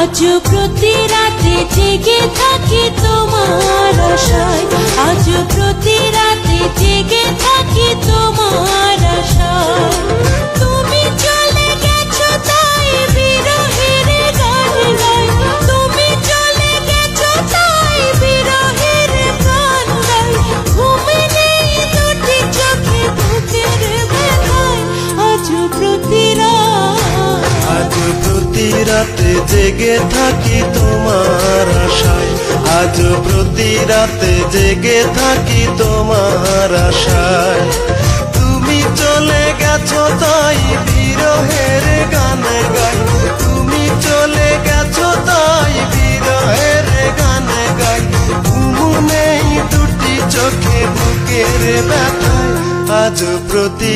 আজ প্রতি রাতে জেগে থাকি তোমার আশায়, আজ প্রতি রাতে জেগে থাকি তোমার আশায়। তুমি চলে গেছো তাই বিরহের গান গাই, তুমি চলে গেছো তাই বিরহের গান গাই। ঘুম নেই দুটি চোখে বুকের ব্যথায়, আজ প্রতি রাতে জেগে থাকি তোমার আশায়, আজ প্রতি রাতে জেগে থাকি তোমার আশায়। তুমি চলে গেছো তাই বিরহের গান গাই, তুমি চলে গেছো তাই বিরহের গান গাই। ঘুম নেই দুটি চোখে বুকের ব্যথায়, আজ প্রতি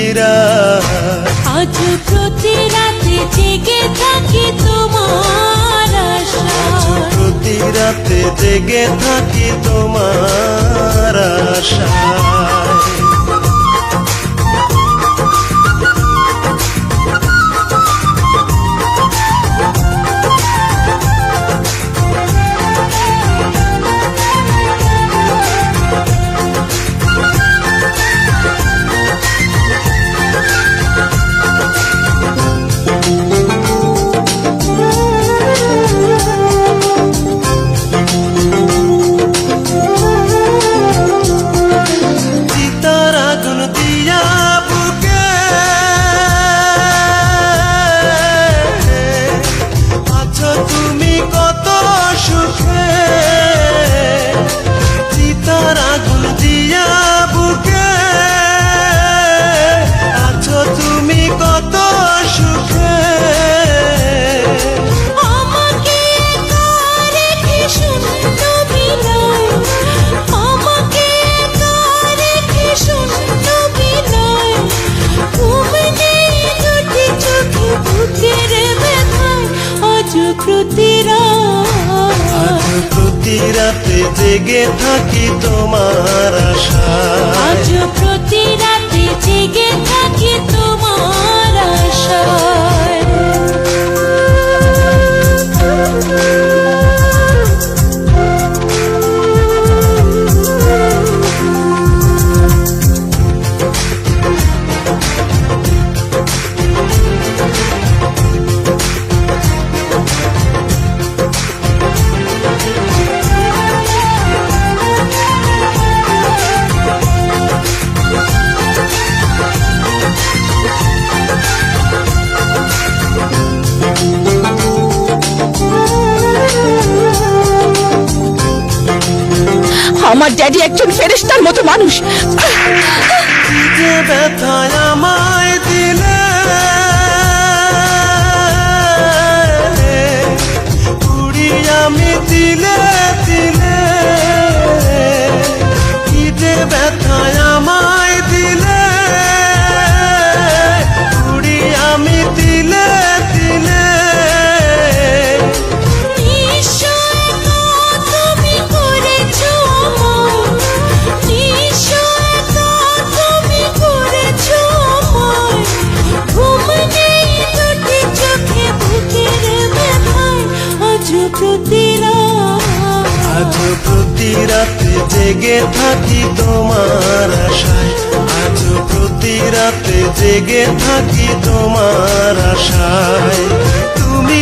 আজ প্রতি রাতে জেগে থাকি তোমার আশায়, প্রতি রাতে জেগে থাকি তোমার আশায়। প্রতি রাতে জেগে থাকি তোমার আশায়, আজ প্রতি রাতে জেগে থাকি তোমার আশায়। আমার ড্যাডি একজন ফেরেশতার মতো মানুষ। যে ব্যথায় আমায় দিলে, পুরি আমি দিলে দিলে, কি যে ব্যথায় আমায় দিলে, পুরি আমি দিলে দিলে। আজ প্রতি রাতে জেগে থাকি তোমার আশায়, আজ প্রতি রাতে জেগে থাকি তোমার আশায়। তুমি